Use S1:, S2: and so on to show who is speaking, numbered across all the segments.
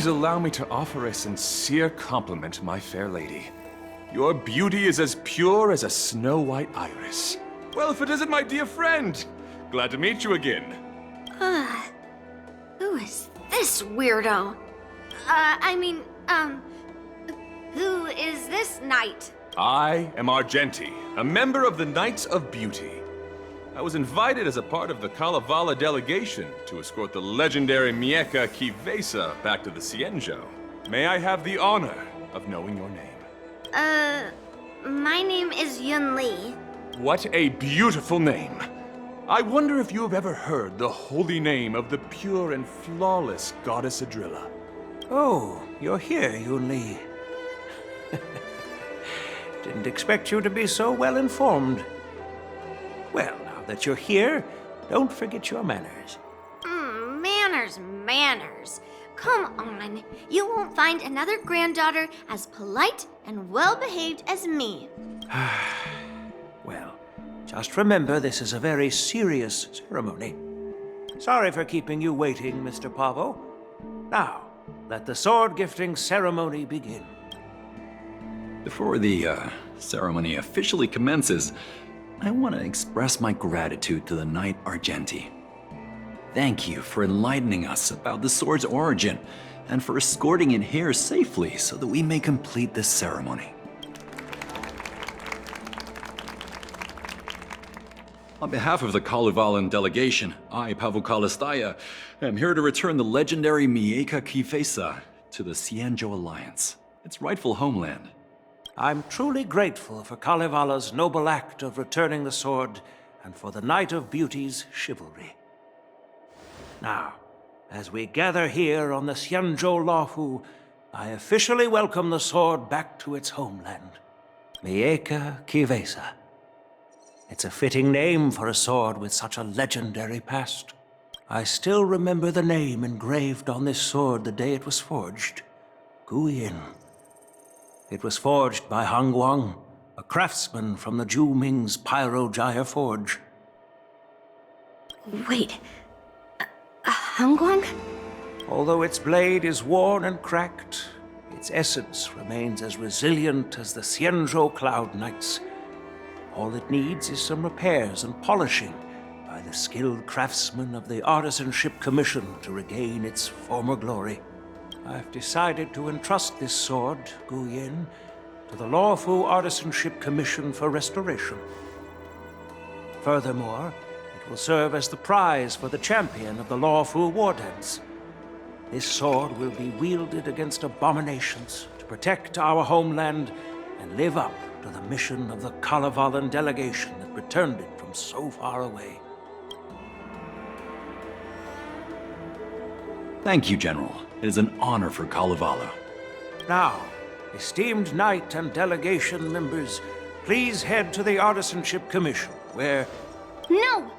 S1: Please allow me to offer a sincere compliment, my fair lady. Your beauty is as pure as a snow-white iris. Well, if it isn't my dear friend, glad to meet you again.
S2: Who is this weirdo? Who is this knight?
S1: I am Argenti, a member of the Knights of Beauty. I was invited as a part of the Kalevala delegation to escort the legendary Mieja Kivesa back to the Cienjo. May I have the honor of knowing your name?
S2: My name is Yunli.
S1: What a beautiful name. I wonder if you have ever heard the holy name of the pure and flawless goddess Adrilla.
S3: Oh, you're here, Yunli. Didn't expect you to be so well informed. Well, now that you're here, don't forget your manners.
S2: Manners. Come on. You won't find another granddaughter as polite and well-behaved as me.
S3: Well, just remember this is a very serious ceremony. Sorry for keeping you waiting, Mr. Pavo. Now, let the sword gifting ceremony begin.
S4: Before the ceremony officially commences, I want to express my gratitude to the Knight Argenti. Thank you for enlightening us about the sword's origin and for escorting it here safely so that we may complete this ceremony. On behalf of the Kalevalan delegation, I, Pavel Kalistaya, am here to return the legendary Mieja Kivesa to the Cienjo Alliance, its rightful homeland.
S3: I'm truly grateful for Kalevala's noble act of returning the sword and for the Knight of Beauty's chivalry. Now, as we gather here on the Cienjo Lafu, I officially welcome the sword back to its homeland, Mieja Kivesa. It's a fitting name for a sword with such a legendary past. I still remember the name engraved on this sword the day it was forged, Guyin. It was forged by Hangguang, a craftsman from the Zhu Ming's Pyrojaya Forge.
S2: Wait, a Hangguang?
S3: Although its blade is worn and cracked, its essence remains as resilient as the Cienjo Cloud Knights. All it needs is some repairs and polishing by the skilled craftsmen of the Artisanship Commission to regain its former glory. I've decided to entrust this sword, Guyin, to the Lawfu Artisanship Commission for restoration. Furthermore, it will serve as the prize for the champion of the Lawfu War Dance. This sword will be wielded against abominations to protect our homeland and live up to the mission of the Kalevalan delegation that returned it from so far away.
S4: Thank you, General. It is an honor for Kalevala.
S3: Now, esteemed knight and delegation members, please head to the Artisanship Commission, where...
S2: No!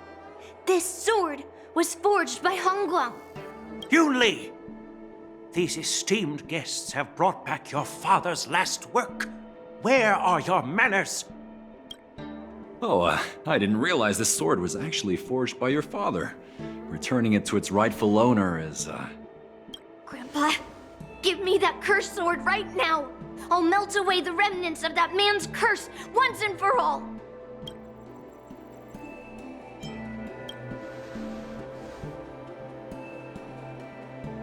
S2: This sword was forged by Hangguang.
S3: Yunli! These esteemed guests have brought back your father's last work. Where are your manners?
S4: Oh, I didn't realize this sword was actually forged by your father. Returning it to its rightful owner is,
S2: Grandpa, give me that cursed sword right now! I'll melt away the remnants of that man's curse once and for all!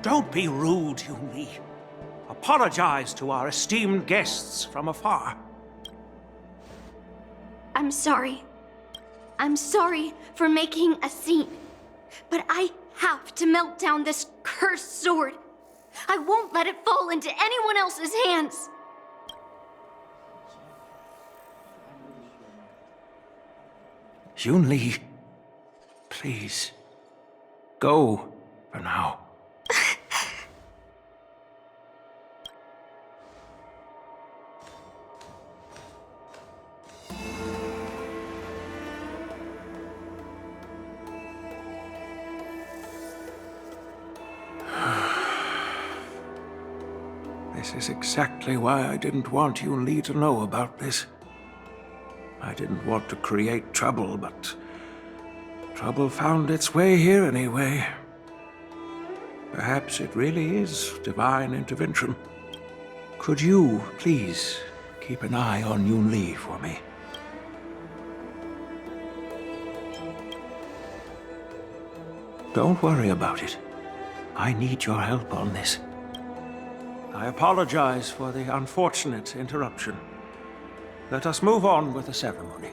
S3: Don't be rude, Yunli. Apologize to our esteemed guests from afar.
S2: I'm sorry. I'm sorry for making a scene. But I have to melt down this cursed sword. I won't let it fall into anyone else's hands.
S3: Yunli, please, go for now. This is exactly why I didn't want Yunli to know about this. I didn't want to create trouble, but trouble found its way here anyway. Perhaps it really is divine intervention. Could you, please, keep an eye on Yunli for me? Don't worry about it. I need your help on this. I apologize for the unfortunate interruption. Let us move on with the ceremony.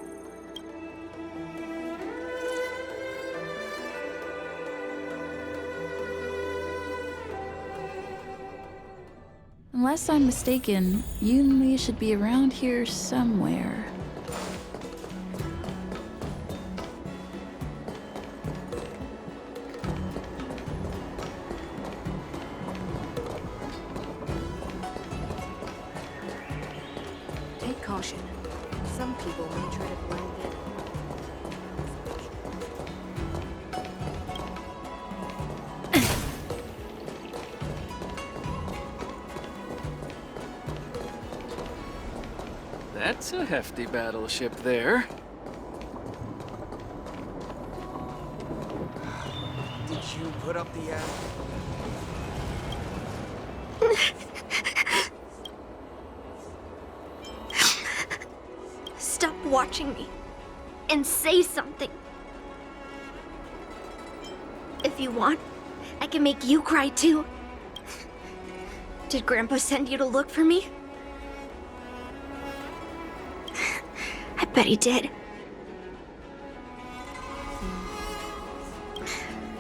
S5: Unless I'm mistaken, Yunli should be around here somewhere.
S6: Take caution. Some people may try to blend in.
S7: That's a hefty battleship there.
S8: Did you put up the ad?
S2: Stop watching me and say something. If you want, I can make you cry too. Did Grandpa send you to look for me? I bet he did.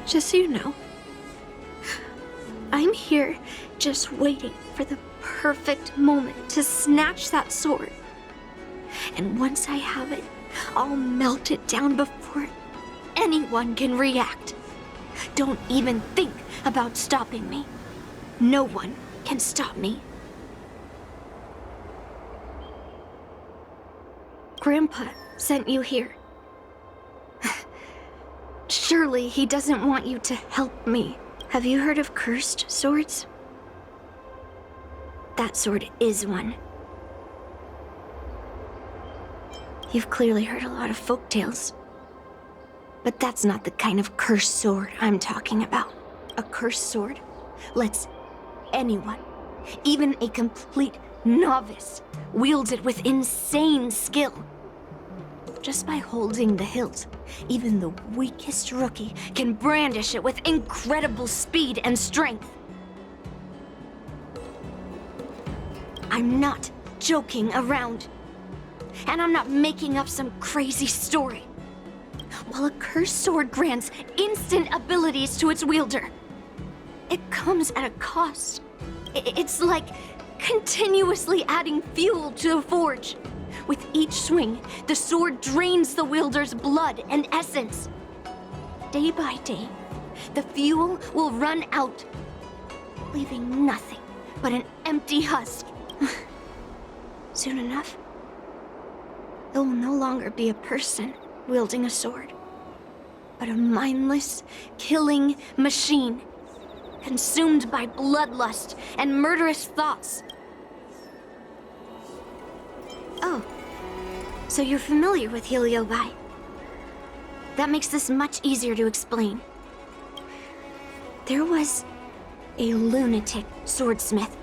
S2: Just so you know, I'm here just waiting for the perfect moment to snatch that sword. And once I have it, I'll melt it down before anyone can react. Don't even think about stopping me. No one can stop me. Grandpa sent you here. Surely he doesn't want you to help me. Have you heard of cursed swords? That sword is one. You've clearly heard a lot of folk tales. But that's not the kind of cursed sword I'm talking about. A cursed sword lets anyone, even a complete novice, wield it with insane skill. Just by holding the hilt, even the weakest rookie can brandish it with incredible speed and strength. I'm not joking around. And I'm not making up some crazy story. While a cursed sword grants instant abilities to its wielder, it comes at a cost. It's like continuously adding fuel to the forge. With each swing, the sword drains the wielder's blood and essence. Day by day, the fuel will run out, leaving nothing but an empty husk. Soon enough, it will no longer be a person wielding a sword, but a mindless, killing machine, consumed by bloodlust and murderous thoughts. Oh, so you're familiar with Heliobi. That makes this much easier to explain. There was a lunatic swordsmith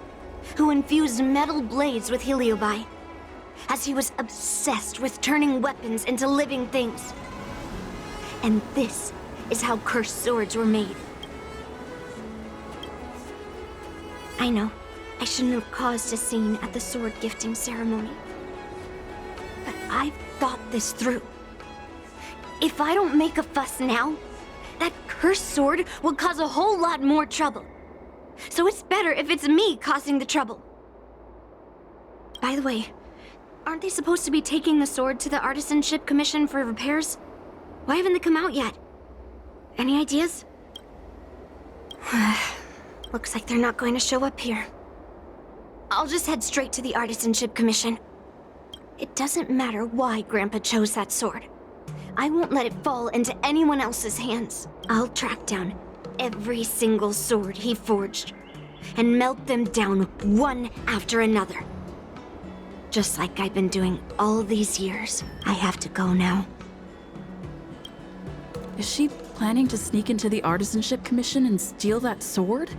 S2: who infused metal blades with Heliobi, as he was obsessed with turning weapons into living things. And this is how cursed swords were made. I know, I shouldn't have caused a scene at the sword gifting ceremony. But I've thought this through. If I don't make a fuss now, that cursed sword will cause a whole lot more trouble. So it's better if it's me causing the trouble. By the way, aren't they supposed to be taking the sword to the Artisanship Commission for repairs? Why haven't they come out yet? Any ideas? Looks like they're not going to show up here. I'll just head straight to the Artisanship Commission. It doesn't matter why Grandpa chose that sword. I won't let it fall into anyone else's hands. I'll track down every single sword he forged and melt them down one after another. Just like I've been doing all these years. I have to go now.
S5: Is she planning to sneak into the Artisanship Commission and steal that sword?